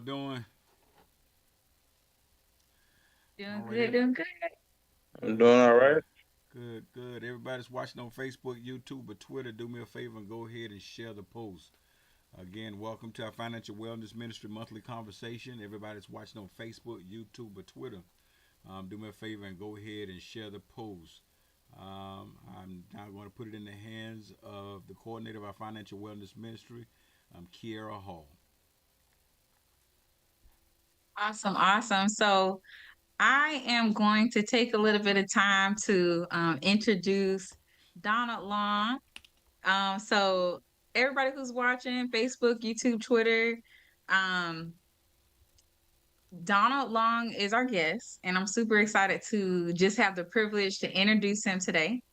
doing? Doing All right, good, doing good. I'm good, doing all good, right. good. Everybody's watching on Facebook, YouTube, or Twitter. Do me a favor and go ahead and share the post. Again, welcome to our Financial Wellness Ministry monthly conversation. Everybody's watching on Facebook, YouTube, or Twitter. Do me a favor and go ahead and share the post. I'm now going to put it in the hands of the coordinator of our Financial Wellness Ministry, Kiera Hall. Awesome, awesome. So I am going to take a little bit of time to introduce Donald Long. So everybody who's watching Facebook, YouTube, Twitter, um, Donald Long is our guest, and I'm super excited to just have the privilege to introduce him today.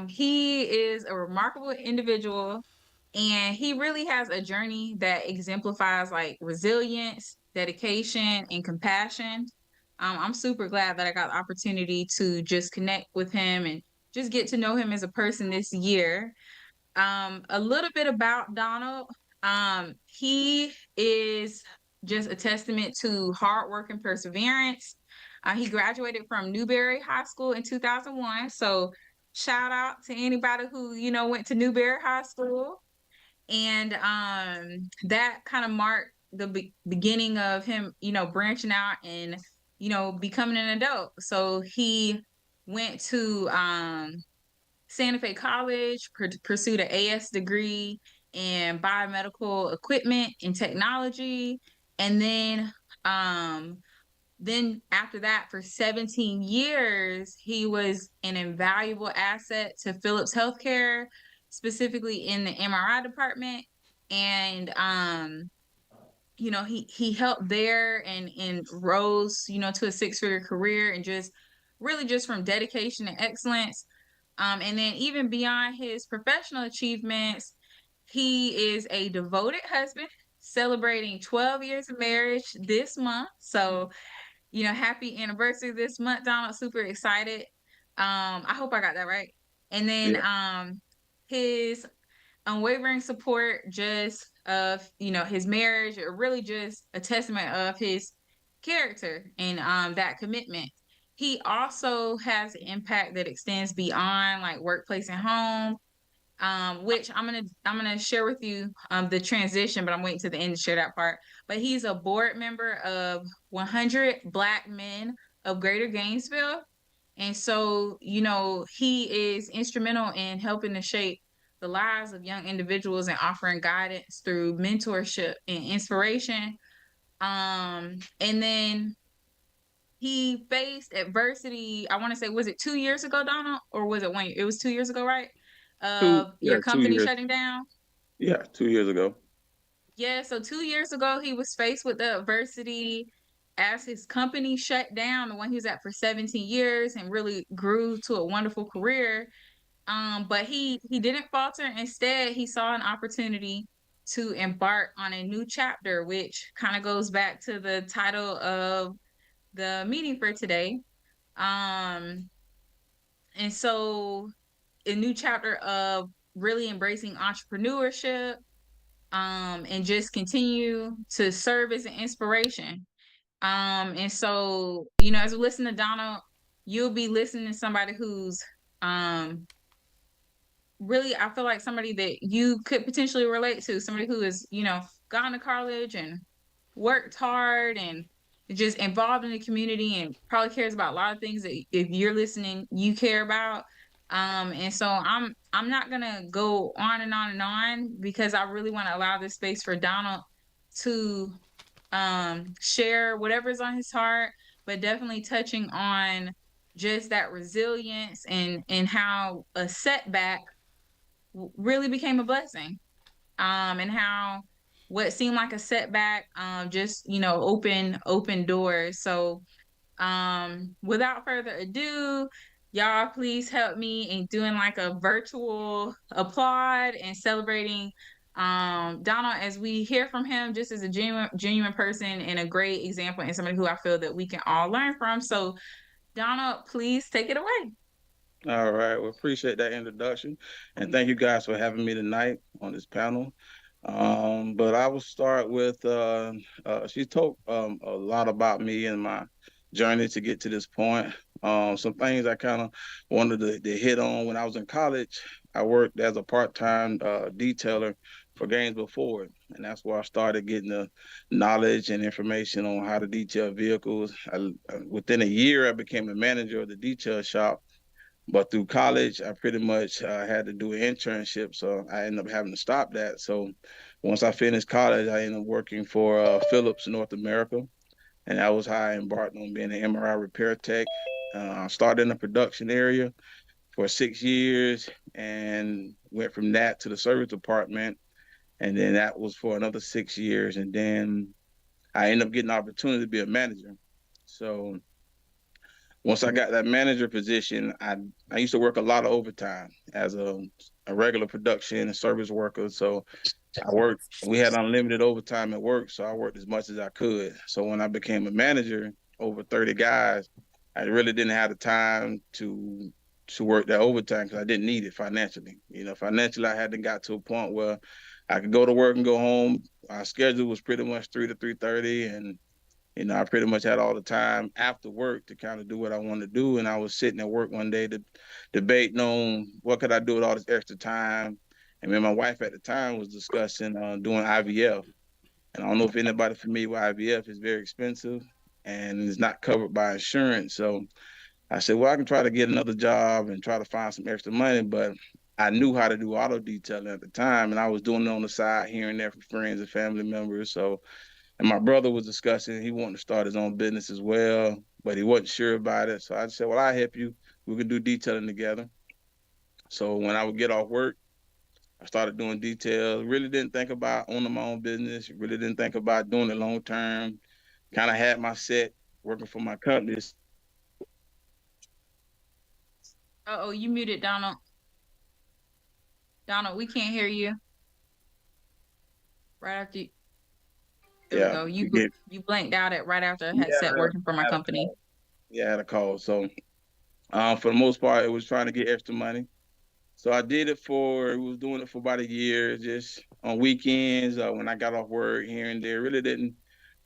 He is a remarkable individual, and he really has a journey that exemplifies like resilience, dedication, and compassion. I'm super glad that I got the opportunity to just connect with him and just get to know him as a person this year. A little bit about Donald. He is just a testament to hard work and perseverance. He graduated from Newberry High School in 2001. So shout out to anybody who, went to Newberry High School. And that kind of marked the beginning of him, branching out and, becoming an adult. So he went to Santa Fe College, pursued an AS degree in biomedical equipment and technology. And then after that, for 17 years, he was an invaluable asset to Philips Healthcare, specifically in the MRI department. And he helped there and rose, to a six-figure career and just really just from dedication and excellence. And then even beyond his professional achievements, he is a devoted husband celebrating 12 years of marriage this month. So, happy anniversary this month, Donald. Super excited. I hope I got that right. And then Yeah. his unwavering support just of his marriage, or really just a testament of his character and that commitment. He also has an impact that extends beyond like workplace and home, which I'm gonna share with you the transition, but I'm waiting to the end to share that part. But he's a board member of 100 Black Men of Greater Gainesville, and so he is instrumental in helping to shape the lives of young individuals and offering guidance through mentorship and inspiration. And then he faced adversity. I want to say, was it 2 years ago, Donald, or was it 1 year? It was 2 years ago, right? Two. Of Yeah. your Two company years. shutting down. Yeah. 2 years ago. Yeah, so 2 years ago, he was faced with the adversity as his company shut down, the one he was at for 17 years, and really grew to a wonderful career. But he didn't falter. Instead, he saw an opportunity to embark on a new chapter, which kind of goes back to the title of the meeting for today. Um, and so a new chapter of really embracing entrepreneurship, and just continue to serve as an inspiration. And so, as we listen to Donald, you'll be listening to somebody who's um really, I feel like somebody that you could potentially relate to, somebody who is, gone to college and worked hard and just involved in the community and probably cares about a lot of things that if you're listening, you care about. And so I'm not gonna go on and on and on because I really want to allow this space for Donald to share whatever's on his heart, but definitely touching on just that resilience and how a setback really became a blessing. And how what seemed like a setback just open doors. So without further ado, y'all please help me in doing like a virtual applaud and celebrating Donald as we hear from him just as a genuine person and a great example and somebody who I feel that we can all learn from. So Donald, please take it away. All right. Well, appreciate that introduction, and thank you guys for having me tonight on this panel. But I will start with she told a lot about me and my journey to get to this point. Some things I kind of wanted to hit on when I was in college. I worked as a part-time detailer for Gainesville Ford, and that's where I started getting the knowledge and information on how to detail vehicles. Within a year, I became a manager of the detail shop, but through college, I pretty much had to do an internship, so I ended up having to stop that. So once I finished college, I ended up working for Philips North America, and that was how I embarked on being an MRI repair tech. I started in the production area for 6 years and went from that to the service department, and then that was for another 6 years, and then I ended up getting an opportunity to be a manager. So once I got that manager position, I used to work a lot of overtime as a regular production and service worker. So we had unlimited overtime at work. So I worked as much as I could. So when I became a manager over 30 guys, I really didn't have the time to work that overtime because I didn't need it financially. Financially, I hadn't got to a point where I could go to work and go home. Our schedule was pretty much 3 to 3:30, and I pretty much had all the time after work to kind of do what I wanted to do. And I was sitting at work one day debating on what could I do with all this extra time. And me and my wife at the time was discussing doing IVF. And I don't know if anybody familiar with IVF. It's very expensive and it's not covered by insurance. So I said, well, I can try to get another job and try to find some extra money. But I knew how to do auto detailing at the time, and I was doing it on the side here and there for friends and family members. So and my brother was discussing he wanted to start his own business as well, but he wasn't sure about it. So I said, well, I'll help you. We can do detailing together. So when I would get off work, I started doing details. Really didn't think about owning my own business. Really didn't think about doing it long term. Kind of had my set working for my companies. Oh, you muted, Donald. Donald, we can't hear you. Right after you, there we Yeah, go. you get You blanked out at right after I had yeah, set working for I my had a company. call. Yeah, I had a call. So for the most part, it was trying to get extra money. So I did it was doing it for about a year, just on weekends, when I got off work here and there. Really didn't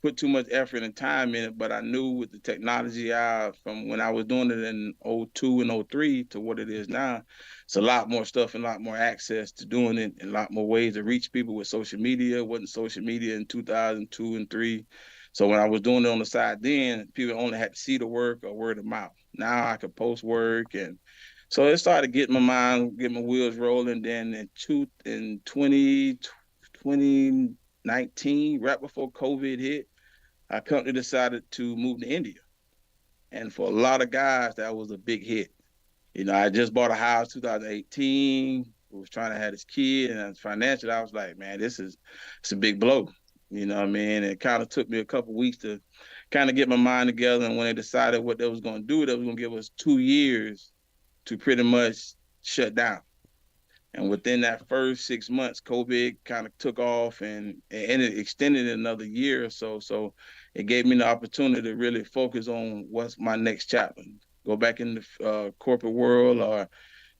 put too much effort and time in it, but I knew with the technology from when I was doing it in '02 and '03 to what it is now, it's a lot more stuff and a lot more access to doing it and a lot more ways to reach people with social media. It wasn't social media in 2002 and 3. So when I was doing it on the side then, people only had to see the work or word of mouth. Now I could post work, and so it started getting my mind, getting my wheels rolling. Then in 2019, right before COVID hit, our company decided to move to India. And for a lot of guys, that was a big hit. I just bought a house 2018, was trying to have this kid, and financially, I was like, man, it's a big blow. You know what I mean? It kind of took me a couple weeks to kind of get my mind together. And when they decided what they was going to do, they was going to give us 2 years to pretty much shut down. And within that first 6 months, COVID kind of took off and it extended another year or so. So it gave me the opportunity to really focus on what's my next chapter. Go back in the corporate world or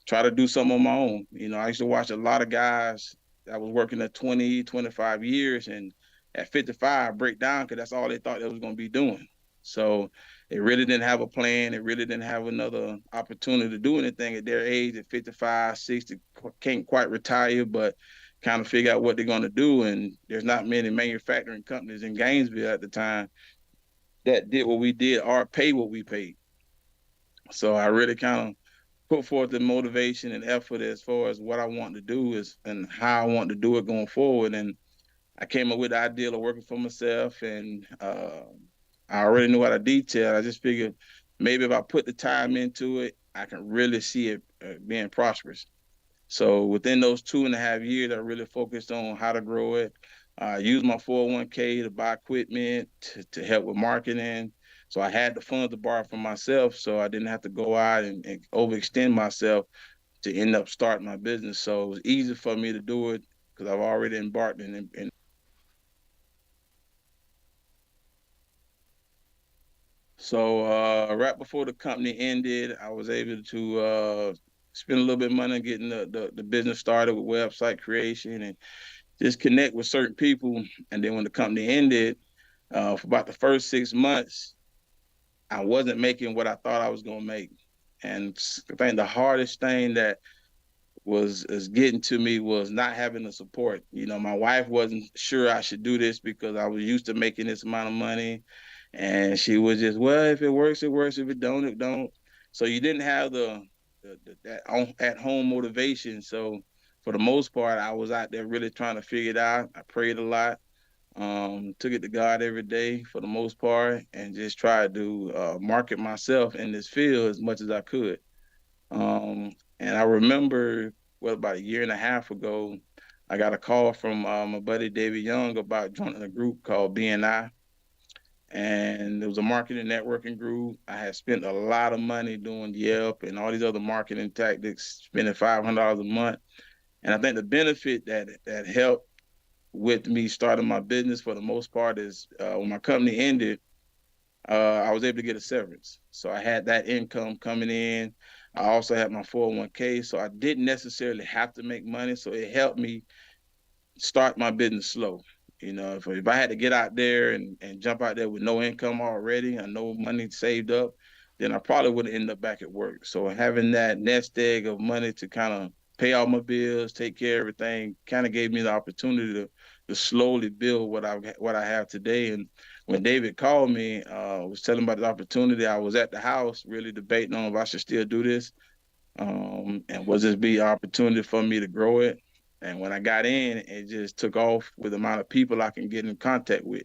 try to do something on my own. I used to watch a lot of guys that was working at 20, 25 years and at 55 break down because that's all they thought they was going to be doing. So they really didn't have a plan. They really didn't have another opportunity to do anything at their age at 55, 60, can't quite retire, but kind of figure out what they're going to do. And there's not many manufacturing companies in Gainesville at the time that did what we did or pay what we paid. So I really kind of put forth the motivation and effort as far as what I want to do is and how I want to do it going forward. And I came up with the idea of working for myself, and I already knew how to detail. I just figured maybe if I put the time into it, I can really see it being prosperous. So within those 2.5 years, I really focused on how to grow it. I used my 401k to buy equipment to help with marketing. So I had the funds to borrow from myself, so I didn't have to go out and overextend myself to end up starting my business. So it was easy for me to do it because I've already embarked in. So right before the company ended, I was able to spend a little bit of money getting the business started with website creation and just connect with certain people. And then when the company ended, for about the first 6 months, I wasn't making what I thought I was gonna make. And I think the hardest thing that was is getting to me was not having the support. My wife wasn't sure I should do this because I was used to making this amount of money, and she was just, well, if it works, it works. If it don't, it don't. So you didn't have that at home motivation. So for the most part, I was out there really trying to figure it out. I prayed a lot, took it to God every day for the most part, and just tried to market myself in this field as much as I could. And I remember, well, about a year and a half ago, I got a call from my buddy David Young about joining a group called BNI. And it was a marketing networking group. I had spent a lot of money doing Yelp and all these other marketing tactics, spending $500 a month. And I think the benefit that helped with me starting my business for the most part is when my company ended, I was able to get a severance. So I had that income coming in. I also had my 401k, so I didn't necessarily have to make money. So it helped me start my business slow. If I had to get out there and jump out there with no income already and no money saved up, then I probably would end up back at work. So having that nest egg of money to kind of pay all my bills, take care of everything, kind of gave me the opportunity to slowly build what I have today. And when David called me, was telling about the opportunity, I was at the house really debating on if I should still do this, and was this be an opportunity for me to grow it. And when I got in, it just took off with the amount of people I can get in contact with.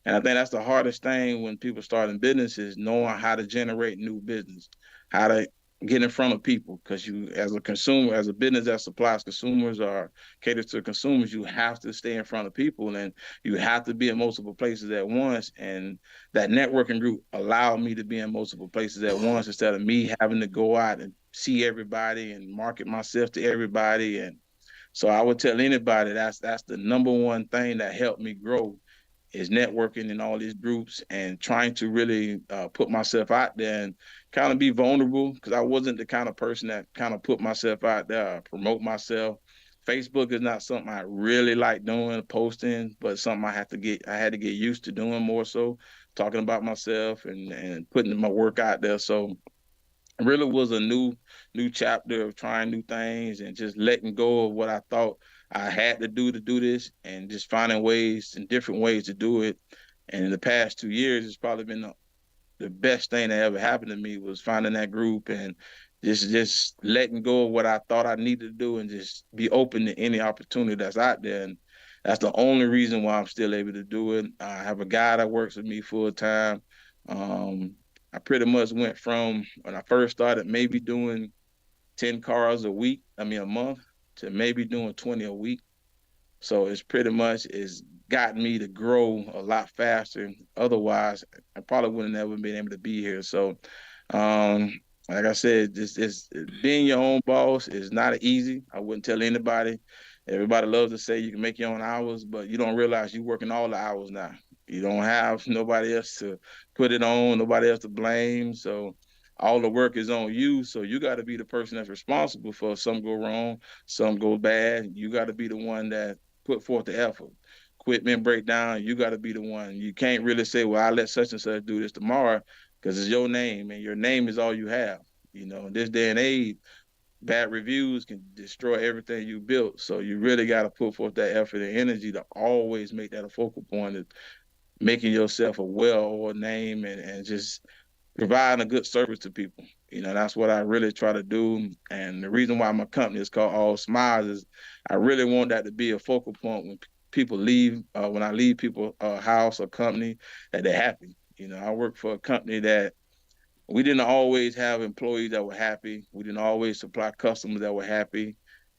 And I think that's the hardest thing when people start in businesses, knowing how to generate new business, how to get in front of people. Because you, as a consumer, as a business that supplies consumers or caters to consumers, you have to stay in front of people, and you have to be in multiple places at once. And that networking group allowed me to be in multiple places at once instead of me having to go out and see everybody and market myself to everybody. And so I would tell anybody that's the number one thing that helped me grow is networking in all these groups and trying to really put myself out there and kind of be vulnerable, because I wasn't the kind of person that kind of put myself out there, promote myself. Facebook is not something I really like doing, posting, but something I had to get used to doing more so, talking about myself and putting my work out there. So it really was a new chapter of trying new things and just letting go of what I thought I had to do this, and just finding ways and different ways to do it. And in the past 2 years, it's probably been the best thing that ever happened to me was finding that group and just letting go of what I thought I needed to do and just be open to any opportunity that's out there. And that's the only reason why I'm still able to do it. I have a guy that works with me full time. Um, I pretty much went from when I first started maybe doing 10 cars a week, I mean a month, to maybe doing 20 a week. So it's pretty much it's gotten me to grow a lot faster. Otherwise, I probably wouldn't have ever been able to be here. So, um, like I said, just being your own boss is not easy. I wouldn't tell anybody. Everybody loves to say you can make your own hours, but you don't realize you're working all the hours now. You don't have nobody else to put it on, nobody else to blame. So all the work is on you. So you got to be the person that's responsible for if something go wrong, something go bad. You got to be the one that put forth the effort. Equipment breakdown, you got to be the one. You can't really say, well, I'll let such and such do this tomorrow, because it's your name and your name is all you have. In this day and age, bad reviews can destroy everything you built. So you really got to put forth that effort and energy to always make that a focal point of making yourself a well-oiled name, and just providing a good service to people. That's what I really try to do. And the reason why my company is called All Smiles is I really want that to be a focal point when people leave, when I leave people a house or company, that they're happy. I work for a company that we didn't always have employees that were happy. We didn't always supply customers that were happy,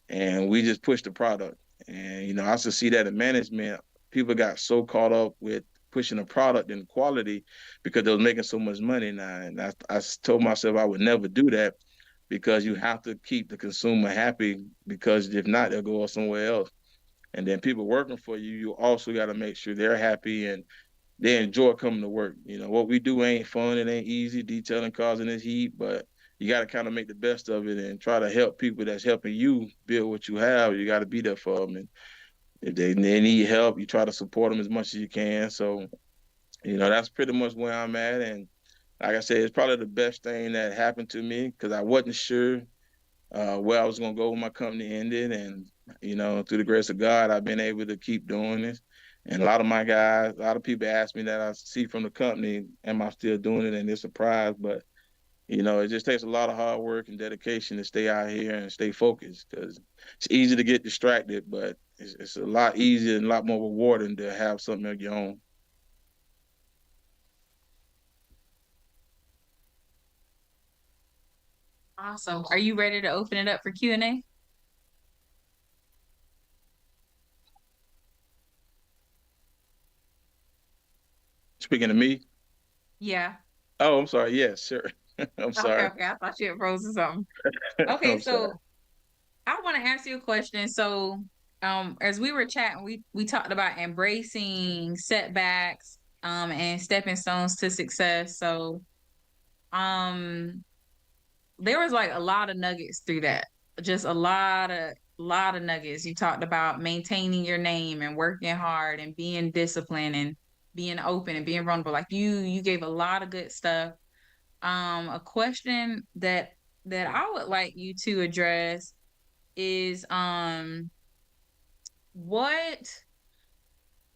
and we just pushed the product. And I also see that in management, people got so caught up with pushing the product and quality because they was making so much money now. And I told myself I would never do that, because you have to keep the consumer happy, because if not, they'll go somewhere else. And then people working for you, you also got to make sure they're happy and they enjoy coming to work. What we do ain't fun, it ain't easy, detailing cars in this heat, but you got to kind of make the best of it and try to help people that's helping you build what you have. You got to be there for them. And If they need help, you try to support them as much as you can. So, that's pretty much where I'm at. And like I said, it's probably the best thing that happened to me because I wasn't sure where I was going to go when my company ended. And, through the grace of God, I've been able to keep doing this. And a lot of my guys, a lot of people ask me that I see from the company, am I still doing it? And they're surprised. But, it just takes a lot of hard work and dedication to stay out here and stay focused because it's easy to get distracted, but it's a lot easier and a lot more rewarding to have something of your own. Awesome. Are you ready to open it up for Q&A? Speaking of me, Yeah. oh, I'm sorry. Yes, sure. I'm Okay, sorry. okay. I thought you had frozen something. Okay, I'm sorry. so I want to ask you a question. So, as we were chatting, we talked about embracing setbacks, and stepping stones to success. So, um, there was like a lot of nuggets through that. Just a lot of nuggets. You talked about maintaining your name and working hard and being disciplined and being open and being vulnerable. Like you gave a lot of good stuff. A question that I would like you to address is what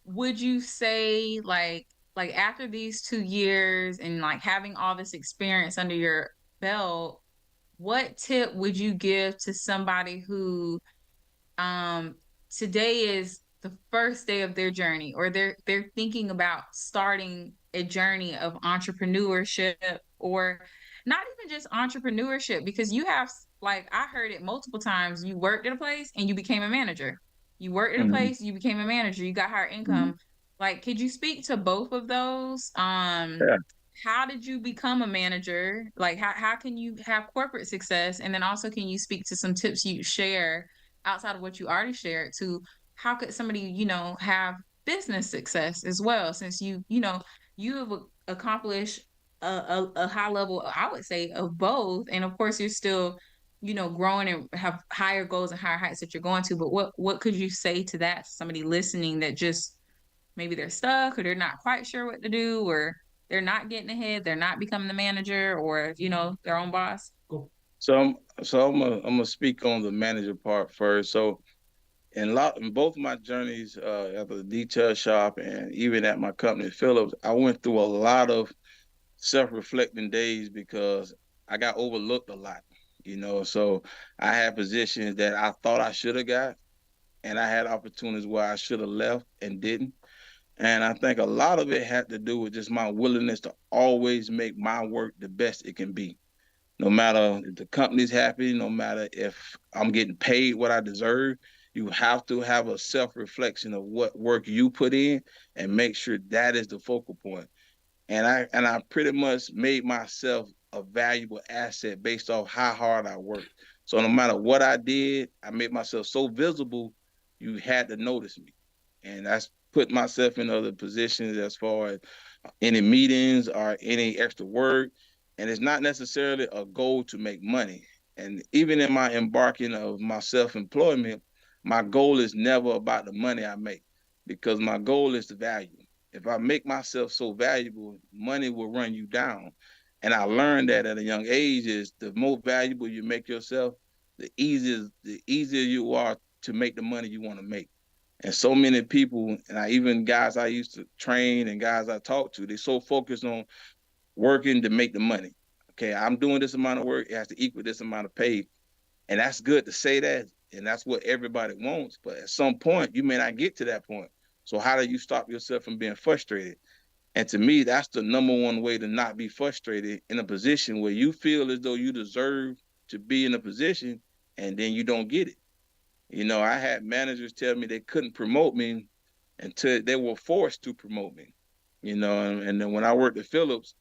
would you say like after these 2 years and like having all this experience under your belt, what tip would you give to somebody who um today is the first day of their journey, or they're thinking about starting a journey of entrepreneurship, or not even just entrepreneurship, because you have, like, I heard it multiple times, you worked at a place and you became a manager, you worked at a Mhm. place, you became a manager, you got higher income. Like, could you speak to both of those? Yeah. How did you become a manager? Like, how can you have corporate success, and then also can you speak to some tips you share outside of what you already shared to how could somebody, have business success as well, since you have accomplished a high level, I would say, of both. And of course you're still, growing and have higher goals and higher heights that you're going to. But what could you say to that, somebody listening that just maybe they're stuck, or they're not quite sure what to do, or they're not getting ahead, they're not becoming the manager, or their own boss? So I'm gonna speak on the manager part first. So in both my journeys at the detail shop and even at my company Phillips, I went through a lot of self-reflecting days because I got overlooked a lot. So I had positions that I thought I should have got, and I had opportunities where I should have left and didn't. And I think a lot of it had to do with just my willingness to always make my work the best it can be. No matter if the company's happy, no matter if I'm getting paid what I deserve, you have to have a self-reflection of what work you put in and make sure that is the focal point. And I pretty much made myself a valuable asset based off how hard I worked. So no matter what I did, I made myself so visible, you had to notice me. And that's put myself in other positions as far as any meetings or any extra work. And it's not necessarily a goal to make money. And even in my embarking of my self-employment, my goal is never about the money I make because my goal is the value. If I make myself so valuable, money will run you down. And I learned that at a young age is the more valuable you make yourself, the easier you are to make the money you want to make. And so many people, and even guys I used to train and guys I talk to, they're so focused on working to make the money. Okay, I'm doing this amount of work, it has to equal this amount of pay. And that's good to say that, and that's what everybody wants. But at some point, you may not get to that point. So how do you stop yourself from being frustrated? And to me, that's the number one way to not be frustrated in a position where you feel as though you deserve to be in a position and then you don't get it. I had managers tell me they couldn't promote me until they were forced to promote me. And then when I worked at Phillips,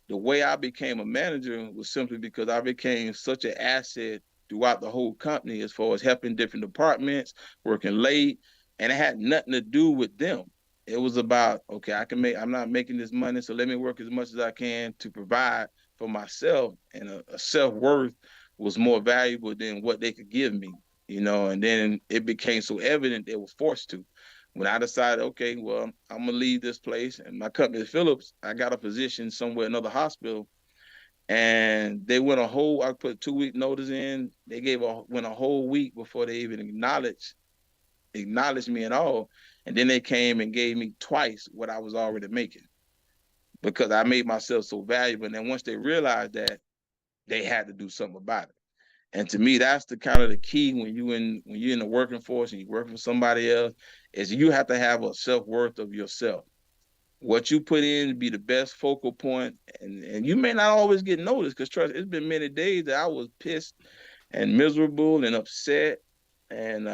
the way I became a manager was simply because I became such an asset throughout the whole company as far as helping different departments, working late, and it had nothing to do with them. It was about, okay, I'm not making this money, so let me work as much as I can to provide for myself, and a self-worth was more valuable than what they could give me. And then it became so evident they were forced to. When I decided, okay, well, I'm gonna leave this place, and my company is Phillips, I got a position somewhere, another hospital, and they went a whole. I put a 2 week notice in. They went a whole week before they even acknowledged me at all, and then they came and gave me twice what I was already making because I made myself so valuable. And then once they realized that, they had to do something about it. And to me, that's the kind of the key when you're in the working force and you work for somebody else, is you have to have a self-worth of yourself. What you put in to be the best focal point, and you may not always get noticed, because trust, it's been many days that I was pissed and miserable and upset and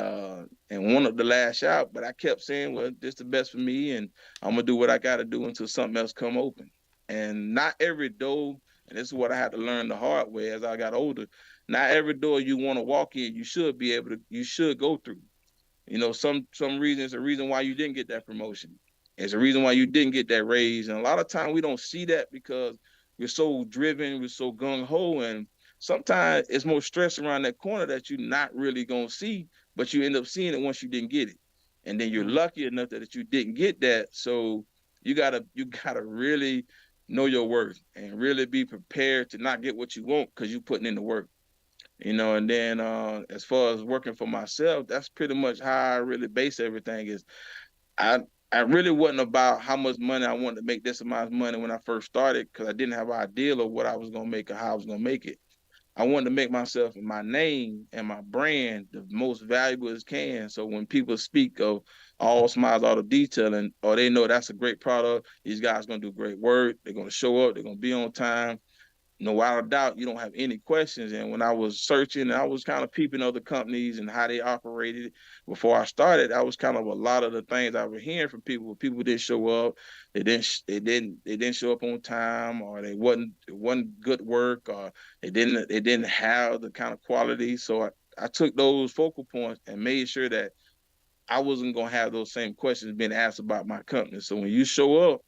wanted to lash out, but I kept saying, well, this is the best for me, and I'm gonna do what I gotta do until something else come open. And not every door, and this is what I had to learn the hard way as I got older, not every door you want to walk in, you should go through. Some reason it's a reason why you didn't get that promotion. It's a reason why you didn't get that raise. And a lot of times we don't see that because we're so driven, we're so gung ho, and sometimes it's more stress around that corner that you're not really gonna see, but you end up seeing it once you didn't get it. And then you're lucky enough that you didn't get that. So you gotta really know your worth and really be prepared to not get what you want because you're putting in the work. And then as far as working for myself, that's pretty much how I really base everything. Is I I really wasn't about how much money I wanted to make this amount of money when I first started, because I didn't have an idea of what I was gonna make or how I was gonna make it. I wanted to make myself and my name and my brand the most valuable as can. So when people speak of all smiles, all the detailing, or they know that's a great product, these guys gonna do great work, they're gonna show up, they're gonna be on time, no, without a doubt, you don't have any questions. And when I was searching, I was kind of peeping other companies and how they operated before I started. I was kind of a lot of the things I was hearing from people. People didn't show up, they didn't show up on time, or it wasn't good work, or they didn't have the kind of quality. So I took those focal points and made sure that I wasn't gonna have those same questions being asked about my company. So when you show up,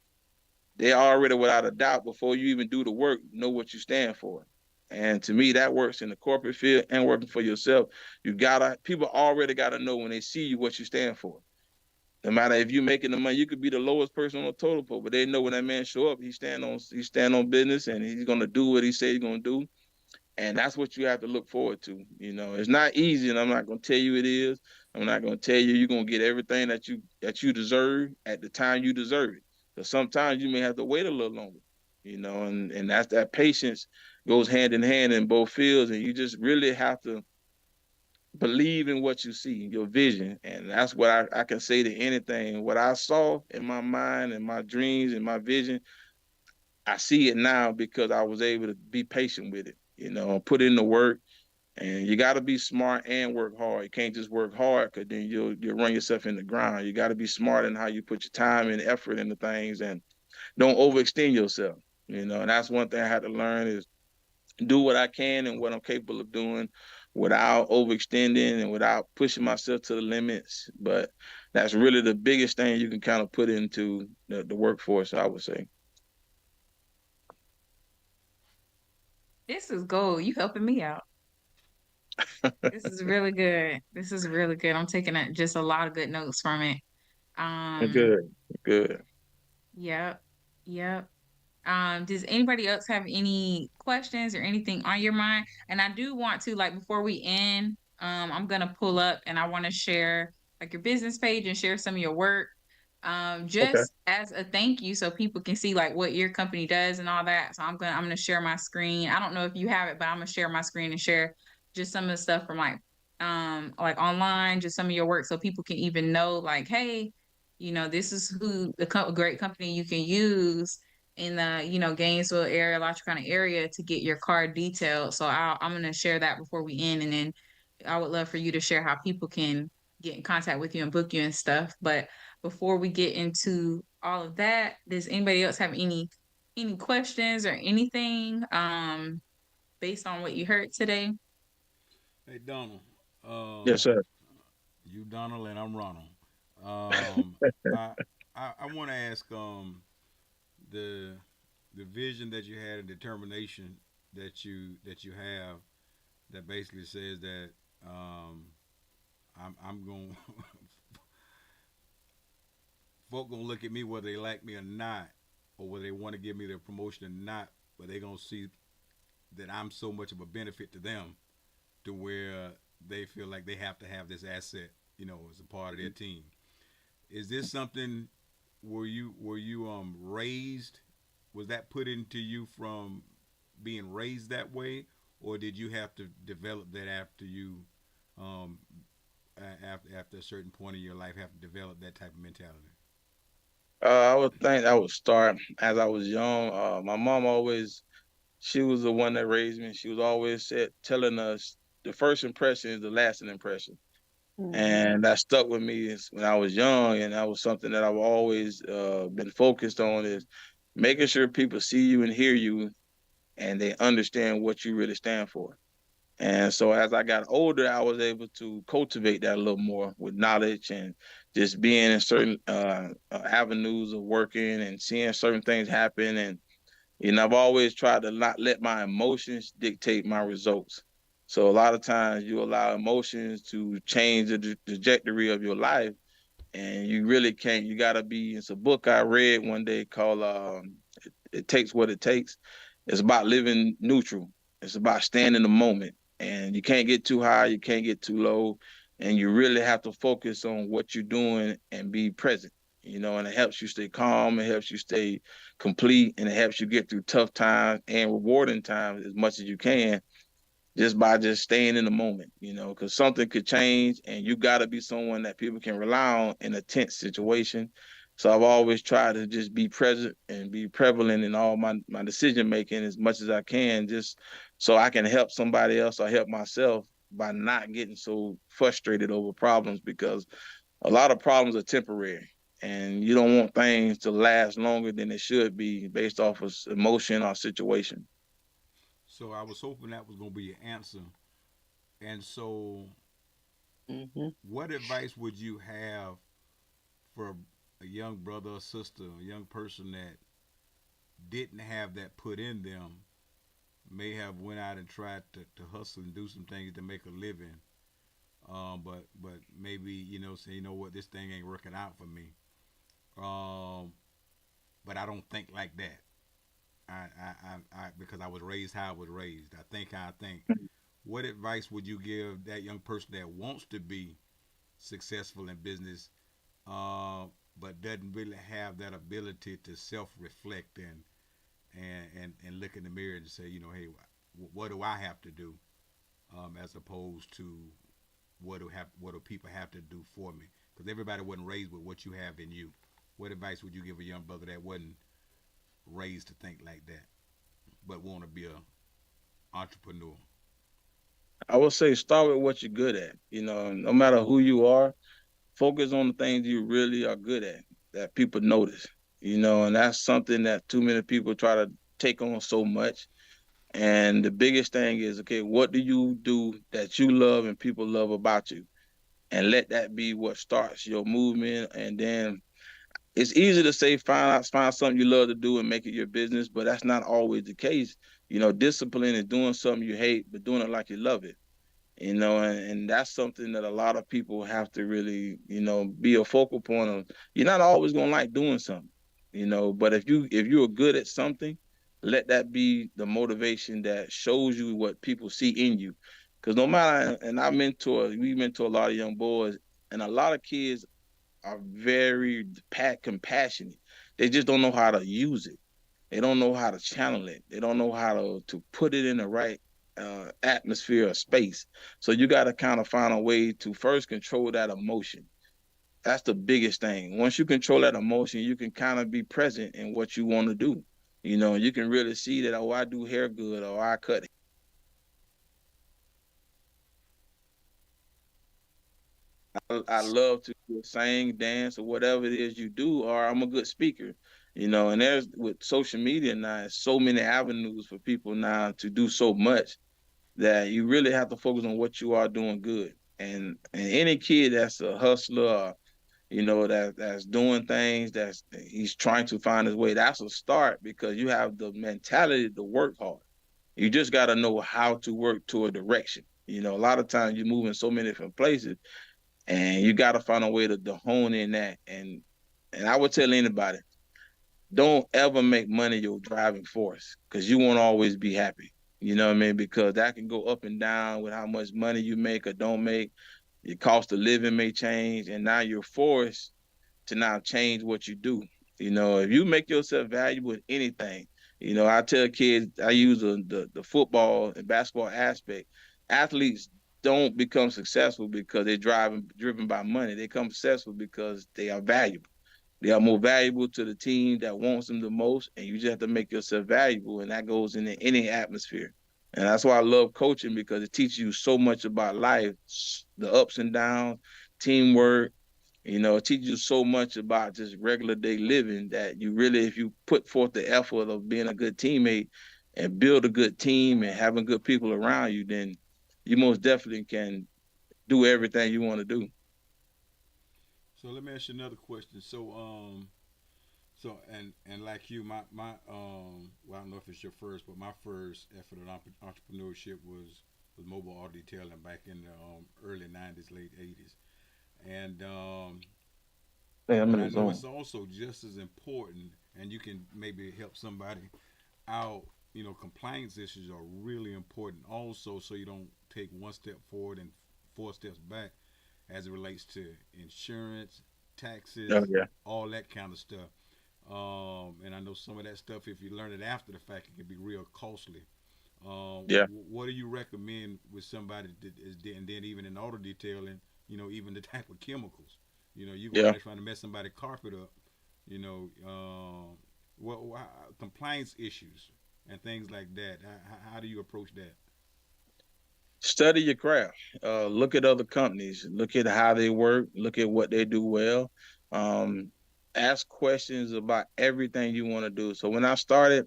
they already, without a doubt, before you even do the work, know what you stand for. And to me, that works in the corporate field and working for yourself. People already gotta know when they see you what you stand for. No matter if you're making the money, you could be the lowest person on the total pole, but they know when that man show up, he stand on business, and he's gonna do what he said he's gonna do. And that's what you have to look forward to. It's not easy, and I'm not going to tell you it is. I'm not going to tell you you're going to get everything that you deserve at the time you deserve it. Because sometimes you may have to wait a little longer. And that's that patience goes hand in hand in both fields, and you just really have to believe in what you see, your vision. And that's what I can say to anything. What I saw in my mind and my dreams and my vision, I see it now because I was able to be patient with it, put in the work. And you got to be smart and work hard. You can't just work hard, because then you'll run yourself in the ground. You got to be smart in how you put your time and effort into things, and don't overextend yourself. And that's one thing I had to learn, is do what I can and what I'm capable of doing without overextending and without pushing myself to the limits. But that's really the biggest thing you can kind of put into the workforce, I would say. This is gold. You helping me out. This is really good. This is really good. I'm taking just a lot of good notes from it. Um, Good, good. yep, yep. Does anybody else have any questions or anything on your mind? And I do want to, like, before we end, I'm gonna pull up and I want to share like your business page and share some of your work. Okay. Just as a thank you so people can see like what your company does and all that. So I'm gonna share my screen. I don't know if you have it, but I'm gonna share my screen and share just some of the stuff from like online, just some of your work so people can even know like, hey, this is who the great company you can use in the Gainesville area, La Chicana area to get your car detailed. So I'm gonna share that before we end, and then I would love for you to share how people can get in contact with you and book you and stuff. But before we get into all of that, does anybody else have any questions or anything based on what you heard today? Hey Donald, Yes, um, sir. you Donald and I'm Ronald. Um, I I want to ask the the vision that you had and determination that you have, that basically says that um, I'm going folk gonna look at me whether they like me or not, or whether they want to give me the promotion or not, but they gonna see that I'm so much of a benefit to them to where they feel like they have to have this asset, as a part of their team. Is this something were you raised? Was that put into you from being raised that way, or did you have to develop that after you um, after a certain point in your life have to develop that type of mentality? I would think I would start as I was young. My mom always, she was the one that raised me. She was always telling us the first impression is the lasting impression. And that stuck with me when I was young, and that was something that I've always been focused on is making sure people see you and hear you, and they understand what you really stand for. And so as I got older, I was able to cultivate that a little more with knowledge and just being in certain avenues of working and seeing certain things happen. And I've always tried to not let my emotions dictate my results. So a lot of times you allow emotions to change the trajectory of your life, and you really can't. You got to be. It's a book I read one day called "It Takes What It Takes." It's about living neutral. It's about staying in the moment, and you can't get too high, you can't get too low, and you really have to focus on what you're doing and be present. And it helps you stay calm, it helps you stay complete, and it helps you get through tough times and rewarding times as much as you can just by just staying in the moment, because something could change and you got to be someone that people can rely on in a tense situation. So I've always tried to just be present and be prevalent in all my decision making as much as I can, just so I can help somebody else or help myself by not getting so frustrated over problems, because a lot of problems are temporary and you don't want things to last longer than it should be based off of emotion or situation. So I was hoping that was going to be your answer. And so, Hmm. what advice would you have for a young brother or sister, a young person that didn't have that put in them, may have went out and tried to hustle and do some things to make a living, but maybe say what, this thing ain't working out for me. Um, but I don't think like that. Because I was raised how I was raised. I think how I think. What advice would you give that young person that wants to be successful in business, uh, but doesn't really have that ability to self-reflect and look in the mirror and say, hey, what do I have to do, as opposed to what do people have to do for me? Because everybody wasn't raised with what you have in you. What advice would you give a young brother that wasn't raised to think like that, but want to be a entrepreneur? I would say start with what you're good at. No matter who you are, focus on the things you really are good at that people notice. And that's something that too many people try to take on so much. And the biggest thing is, okay, what do you do that you love and people love about you? And let that be what starts your movement. And then it's easy to say find something you love to do and make it your business, but that's not always the case. Discipline is doing something you hate, but doing it like you love it. And that's something that a lot of people have to really, be a focal point of. You're not always gonna like doing something, but if you're good at something, let that be the motivation that shows you what people see in you. Because no matter, and we mentor a lot of young boys, and a lot of kids are very compassionate. They just don't know how to use it. They don't know how to channel it. They don't know how to put it in the right atmosphere or space. So you got to kind of find a way to first control that emotion. That's the biggest thing. Once you control that emotion, you can kind of be present in what you want to do. You can really see that, oh, I do hair good, or I cut. I love to sing, dance, or whatever it is you do, or I'm a good speaker. And there's with social media now, so many avenues for people now to do so much that you really have to focus on what you are doing good. And any kid that's a hustler, or, that's doing things, he's trying to find his way. That's a start, because you have the mentality to work hard. You just got to know how to work to a direction. A lot of times you move in so many different places, and you got to find a way to hone in that. And I would tell anybody, don't ever make money your driving force, because you won't always be happy. You know what I mean? Because that can go up and down with how much money you make or don't make. Your cost of living may change, and now you're forced to now change what you do. If you make yourself valuable in anything, I tell kids, I use the football and basketball aspect. Athletes don't become successful because they're driven by money. They become successful because they are valuable. They are more valuable to the team that wants them the most, and you just have to make yourself valuable, and that goes into any atmosphere. And that's why I love coaching, because it teaches you so much about life, the ups and downs, teamwork. It teaches you so much about just regular day living, that you really, if you put forth the effort of being a good teammate and build a good team and having good people around you, then you most definitely can do everything you want to do. So let me ask you another question. So and like you, my well, I don't know if it's your first, but my first effort at entrepreneurship was mobile auto detailing back in the early '90s, late '80s, and Hey, I'm but in I the know zone. it's also just as important, and you can maybe help somebody out. Compliance issues are really important also, so you don't take one step forward and four steps back as it relates to insurance, Oh taxes, yeah, all that kind of stuff. And I know some of that stuff, if you learn it after the fact, it can be real costly. yeah, What do you recommend with somebody that is, and then even in auto detailing, even the type of chemicals, you go out yeah. there trying to mess somebody's carpet up, you know, what compliance issues and things like that. How do you approach that? Study your craft. Look at other companies. Look at how they work. Look at what they do well. Um, Ask questions about everything you want to do. So when I started,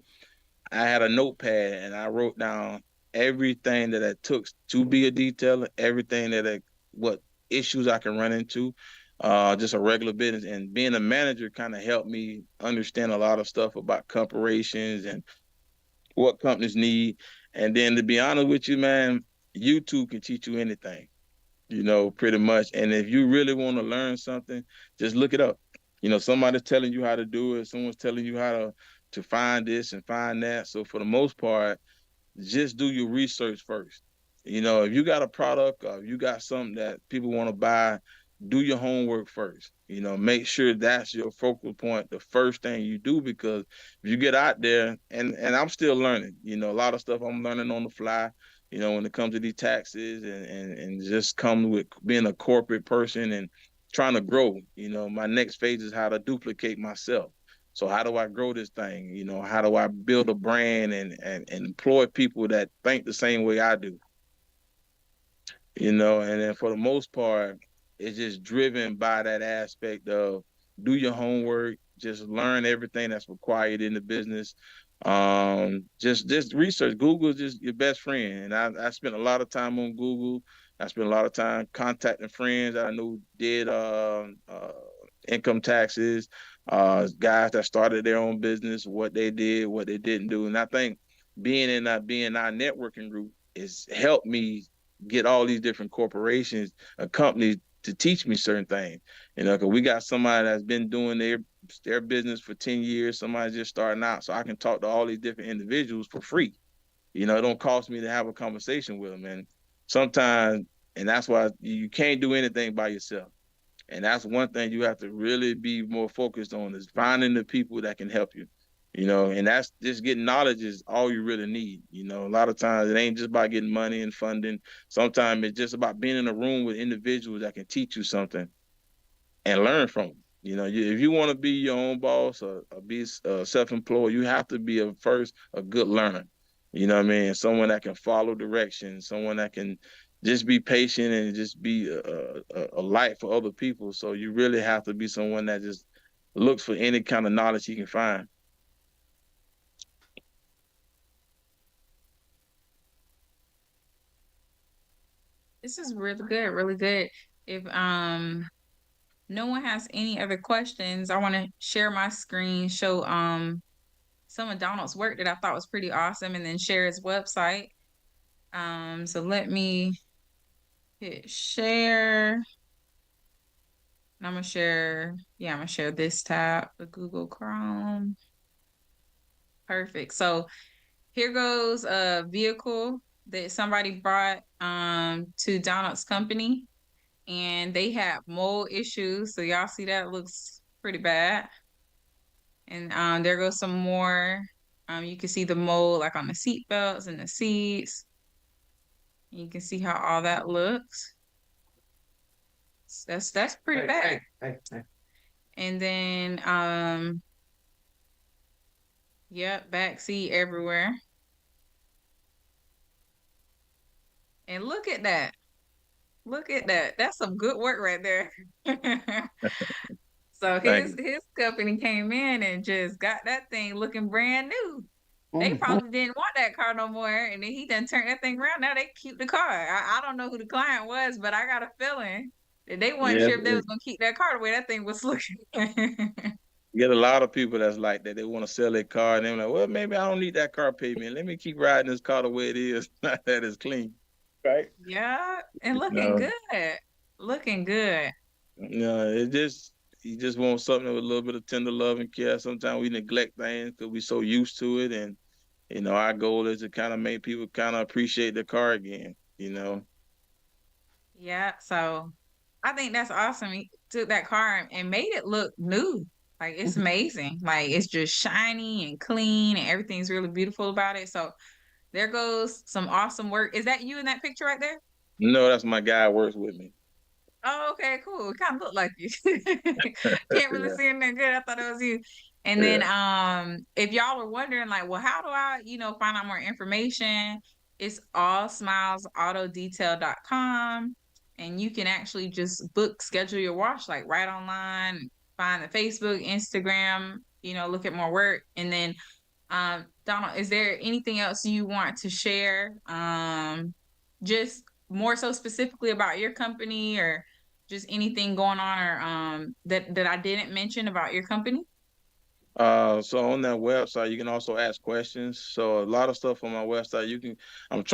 I had a notepad and I wrote down everything that it took to be a detailer, everything what issues I can run into, just a regular business. And being a manager kind of helped me understand a lot of stuff about corporations and what companies need. And then to be honest with you, man, YouTube can teach you anything, pretty much. And if you really want to learn something, just look it up. Somebody's telling you how to do it, someone's telling you how to find this and find that. So for the most part, just do your research first. If you got a product or you got something that people want to buy, do your homework first. Make sure that's your focal point, the first thing you do, because if you get out there, and I'm still learning, a lot of stuff I'm learning on the fly, when it comes to these taxes and just come with being a corporate person and trying to grow. My next phase is how to duplicate myself. So how do I grow this thing? How do I build a brand and employ people that think the same way I do? And then for the most part, it's just driven by that aspect of do your homework, just learn everything that's required in the business. Just research. Google is just your best friend. And I spent a lot of time on Google. I spent a lot of time contacting friends that I knew did income taxes, guys that started their own business, what they did, what they didn't do. And I think being our networking group has helped me get all these different corporations, companies to teach me certain things. Because we got somebody that's been doing their business for 10 years, somebody just starting out. So I can talk to all these different individuals for free. It don't cost me to have a conversation with them. And sometimes, and that's why you can't do anything by yourself. And that's one thing you have to really be more focused on, is finding the people that can help you. And that's just getting knowledge is all you really need. A lot of times it ain't just about getting money and funding. Sometimes it's just about being in a room with individuals that can teach you something and learn from them. If you want to be your own boss or be self-employed, you have to be first a good learner. You know what I mean? Someone that can follow directions, someone that can just be patient and just be a light for other people. So you really have to be someone that just looks for any kind of knowledge he can find. This is really good, really good. If no one has any other questions, I want to share my screen, show some of Donald's work that I thought was pretty awesome, and then share his website. So let me hit share. And I'm gonna share, yeah, I'm gonna share this tab, the Google Chrome. Perfect. So here goes a vehicle that somebody brought to Donald's company, and they have mold issues. So y'all see that looks pretty bad. And there goes some more. You can see the mold like on the seat belts and the seats. You can see how all that looks. That's pretty bad. And then yep, back seat everywhere. And look at that. Look at that. That's some good work right there. So Thank his company came in and just got that thing looking brand new. They you. probably didn't want that car no more, and then he done turned that thing around. Now they keep the car. I don't know who the client was, but I got a feeling that they weren't Yeah, sure if they was gonna keep that car the way that thing was looking. get a lot of people that's like that. They want to sell their car, and they're like, well, maybe I don't need that car payment. Let me keep riding this car the way it is. That is clean, right? Yeah, and looking No, good. Looking good. no, it just you just want something with a little bit of tender love and care. Sometimes we neglect things because we're so used to it, and our goal is to kind of make people kind of appreciate the car again. Yeah, so I think that's awesome. He took that car and made it look new. Like it's amazing. Like it's just shiny and clean and everything's really beautiful about it. So there goes some awesome work. Is that you in that picture right there? No, that's my guy who works with me. Oh, okay, cool. It kind of looked like you. Can't really Yeah, see it that good. I thought it was you. And then yeah. if y'all were wondering like, well, how do I, find out more information? It's allsmilesautodetail.com, and you can actually just schedule your wash like right online, find the Facebook, Instagram, look at more work. And then Donald, is there anything else you want to share? Just more so specifically about your company, or just anything going on, or that I didn't mention about your company? So on that website, you can also ask questions. So a lot of stuff on my website, I'm gonna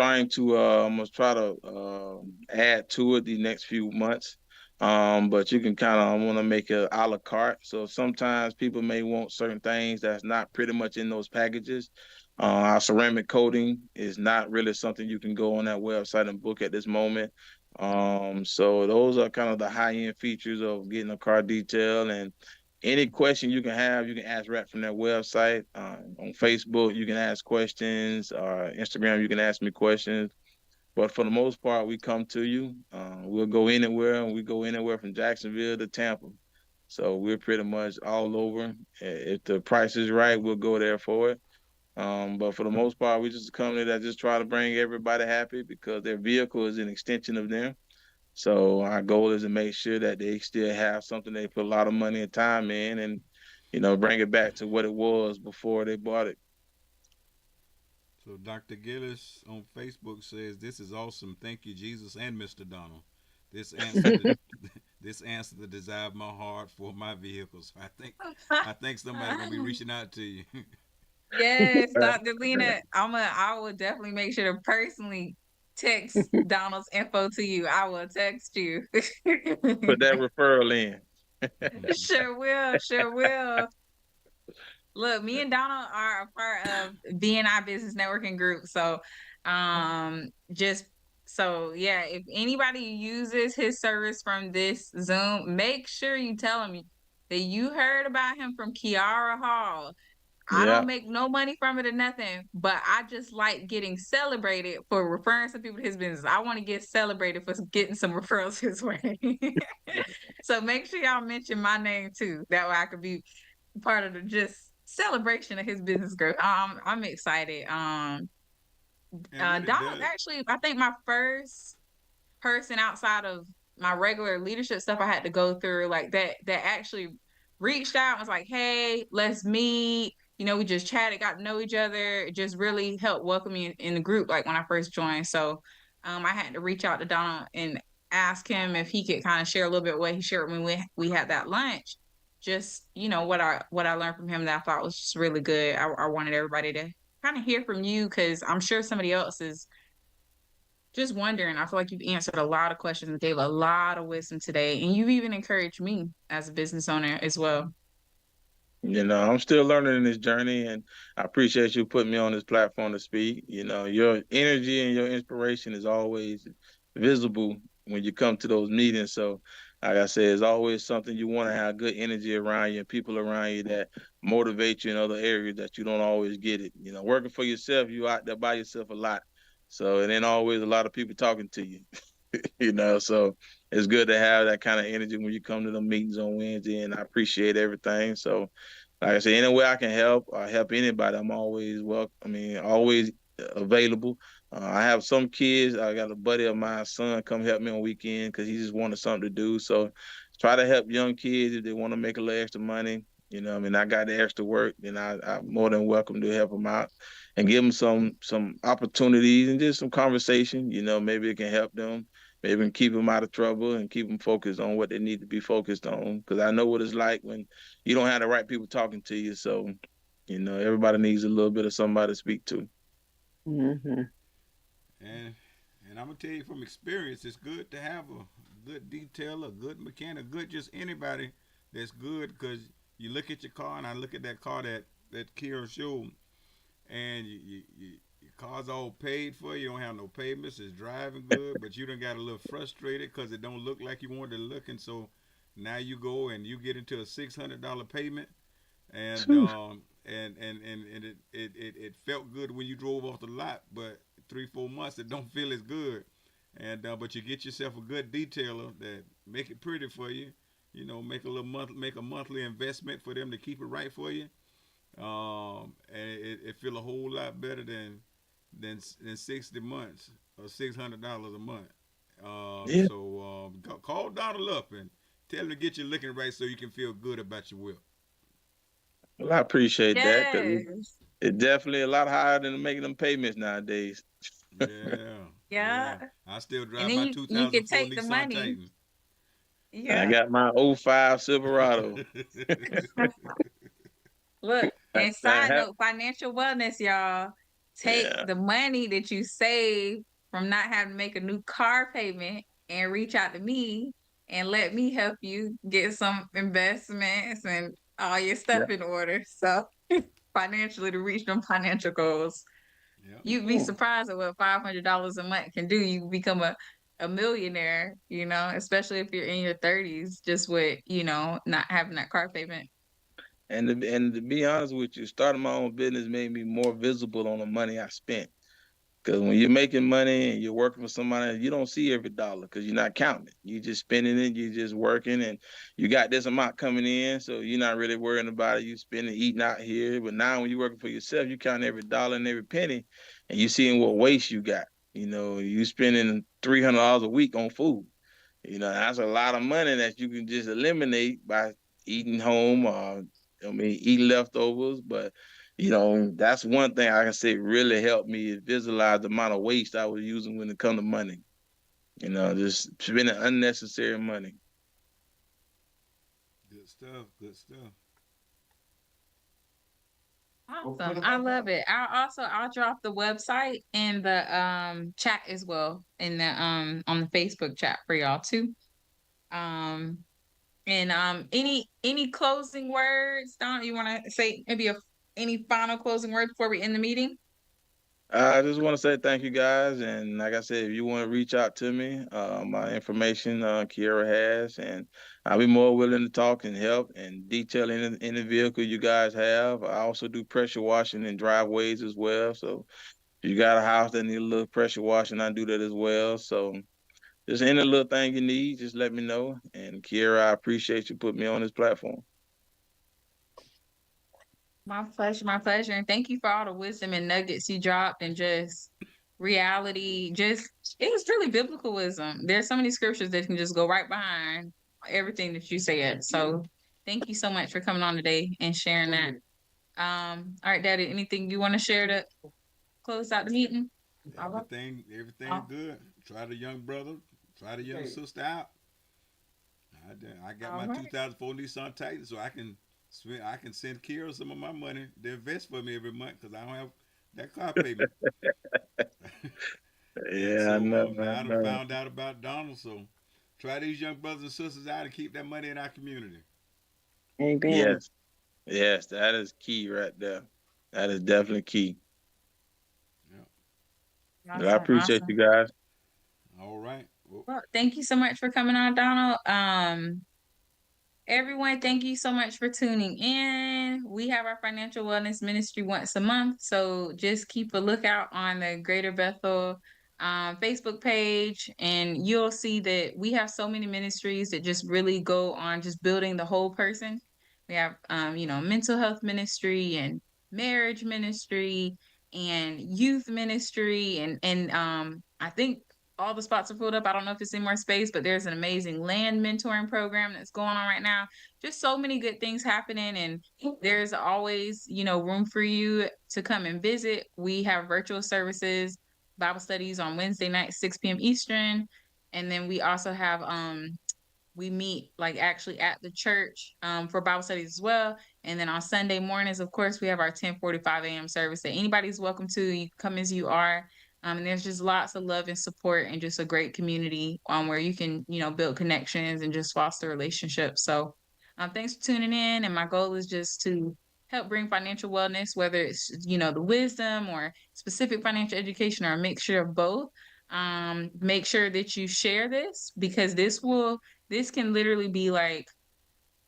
try to add to it the next few months. But you can kind of want to make it a la carte. So sometimes people may want certain things that's not pretty much in those packages. Our ceramic coating is not really something you can go on that website and book at this moment. So those are kind of the high end features of getting a car detail, and any question you can have, you can ask right from their website. On Facebook, you can ask questions. Or Instagram, you can ask me questions. But for the most part, we come to you. We'll go anywhere, and we go anywhere from Jacksonville to Tampa. So we're pretty much all over. If the price is right, we'll go there for it. But for the most part, we just a company that just try to bring everybody happy because their vehicle is an extension of them. So our goal is to make sure that they still have something they put a lot of money and time in, and bring it back to what it was before they bought it. So Dr. Gillis on Facebook says, "This is awesome. Thank you, Jesus and Mr. Donald. This answered the, this answered the desire of my heart for my vehicles. I think somebody's gonna be reaching out to you." Yes, Right. Dr. Lena, I will definitely make sure to personally text Donald's info to you. I will text you. Put that referral in. Sure will, sure will. Look, me and Donald are a part of BNI Business Networking Group. So, just so yeah, if anybody uses his service from this Zoom, make sure you tell him that you heard about him from Kiara Hall. I Yeah, don't make no money from it or nothing, but I just like getting celebrated for referring some people to his business. I want to get celebrated for getting some referrals his way. So make sure y'all mention my name too. That way I could be part of the just celebration of his business growth. I'm excited. And what it Donald's does, actually, I think, my first person outside of my regular leadership stuff I had to go through, like that actually reached out and was like, hey, let's meet. We just chatted, got to know each other. It just really helped welcome me in the group, like when I first joined. So I had to reach out to Donald and ask him if he could kind of share a little bit what he shared when we had that lunch. Just, what I learned from him that I thought was just really good. I wanted everybody to kind of hear from you, because I'm sure somebody else is just wondering. I feel like you've answered a lot of questions and gave a lot of wisdom today, and you've even encouraged me as a business owner as well. I'm still learning in this journey, and I appreciate you putting me on this platform to speak. Your energy and your inspiration is always visible when you come to those meetings. So, like I said, it's always something you want to have good energy around you and people around you that motivate you in other areas that you don't always get it. Working for yourself, you out there by yourself a lot. So, it ain't always a lot of people talking to you. So it's good to have that kind of energy when you come to the meetings on Wednesday, and I appreciate everything. So, like I said, any way I can help or help anybody, I'm always welcome. I mean, always available. I have some kids. I got a buddy of my son come help me on weekend because he just wanted something to do. So try to help young kids if they want to make a little extra money. I mean, I got the extra work, then I'm more than welcome to help them out and give them some opportunities and just some conversation. Maybe it can help them. Maybe it can keep them out of trouble and keep them focused on what they need to be focused on. Because I know what it's like when you don't have the right people talking to you. So, everybody needs a little bit of somebody to speak to. Mm-hmm. And I'm gonna tell you from experience, it's good to have a good detailer, a good mechanic, good just anybody that's good. Because you look at your car, and I look at that car that Kira showed, and your car's all paid for. You don't have no payments. It's driving good, but you done got a little frustrated because it don't look like you wanted to look, and so now you go and you get into a $600 payment, and it felt good when you drove off the lot, but 3 4 months it don't feel as good, and but you get yourself a good detailer that make it pretty for you, make a monthly investment for them to keep it right for you, and it feel a whole lot better than 60 months or $600 a month. Yeah. Call Donald up and tell him to get you looking right so you can feel good about your will. Well, I appreciate that because Yes. it's definitely a lot higher than making them payments nowadays. Yeah, Yeah. yeah. I still And drive then my you can 2004 take the Nissan money. Titan. I Yeah. got my '05 Silverado. Look, That, and that side note, financial wellness, y'all. Take yeah, the money that you save from not having to make a new car payment and reach out to me and let me help you get some investments and all your yeah, stuff in order. So financially to reach them financial goals. Yep. You'd be surprised at what $500 a month can do. You become a millionaire, especially if you're in your 30s, just with, not having that car payment. and to be honest with you, starting my own business made me more visible on the money I spent. Because when you're making money and you're working for somebody, you don't see every dollar because you're not counting it. You just spending it, you just working, and you got this amount coming in, so you're not really worrying about it. You spending, eating out here, but now when you're working for yourself, you count every dollar and every penny, and you seeing what waste you got. You spending $300 a week on food. That's a lot of money that you can just eliminate by eating home or, eating leftovers. But, that's one thing I can say really helped me is visualize the amount of waste I was using when it come to money. Just spending unnecessary money. Good stuff. Good stuff. Awesome. I love it. I'll drop the website in the chat as well in the on the Facebook chat for y'all too. Um and any closing words, Don, you want to say maybe any final closing words before we end the meeting? I just want to say thank you guys, and like I said, if you want to reach out to me, my information Kiera has, and I'll be more willing to talk and help and detail any vehicle you guys have. I also do pressure washing in driveways as well. So if you got a house that need a little pressure washing, I do that as well. So just any little thing you need, just let me know. And Kiera, I appreciate you putting me on this platform. My pleasure, my pleasure. And thank you for all the wisdom and nuggets you dropped and just reality. Just it was really biblical wisdom. There's so many scriptures that can just go right behind everything that you said. So thank you so much for coming on today and sharing that. All right, Daddy, anything you want to share to close out the meeting? All right. Everything good. Try the young brother. Try the young sister out. I got All my right. 2004 Nissan Titan, so I can send Kira some of my money to invest for me every month because I don't have that car payment. And Yeah, I know, I now I done know. found out about Donald. So try these young brothers and sisters out and keep that money in our community. Amen. Yes, yes, that is key right there. That is definitely key. Yeah. But I Awesome, appreciate awesome. you guys. All right. Well, Well, thank you so much for coming on, Donald. Everyone, thank you so much for tuning in. We have our financial wellness ministry once a month, so just keep a lookout on the Greater Bethel Facebook page, and you'll see that we have so many ministries that just really go on just building the whole person. We have, mental health ministry and marriage ministry and youth ministry, and I think all the spots are filled up. I don't know if it's in more space, but there's an amazing land mentoring program that's going on right now. Just so many good things happening, and there's always, room for you to come and visit. We have virtual services, Bible studies on Wednesday night, 6 p.m. Eastern. And then we also have we meet like actually at the church for Bible studies as well. And then on Sunday mornings, of course, we have our 10:45 a.m. service that anybody's welcome to. You come as you are. And there's just lots of love and support and just a great community where you can, build connections and just foster relationships. So thanks for tuning in. And my goal is just to help bring financial wellness, whether it's, the wisdom or specific financial education or a mixture of both. Make sure that you share this because this can literally be like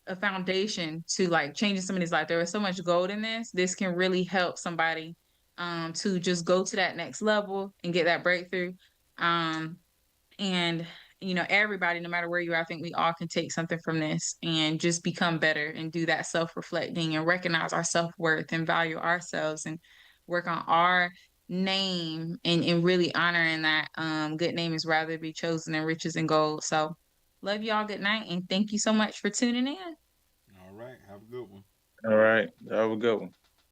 a foundation to like changing somebody's life. There is so much gold in this. This can really help somebody to just go to that next level and get that breakthrough. Um, and everybody, no matter where you are, I think we all can take something from this and just become better and do that self-reflecting and recognize our self-worth and value ourselves and work on our name and really honoring that good name is rather to be chosen than riches and gold. So love y'all. Good night. And thank you so much for tuning in. all right. Have a good one. All right, have a good one.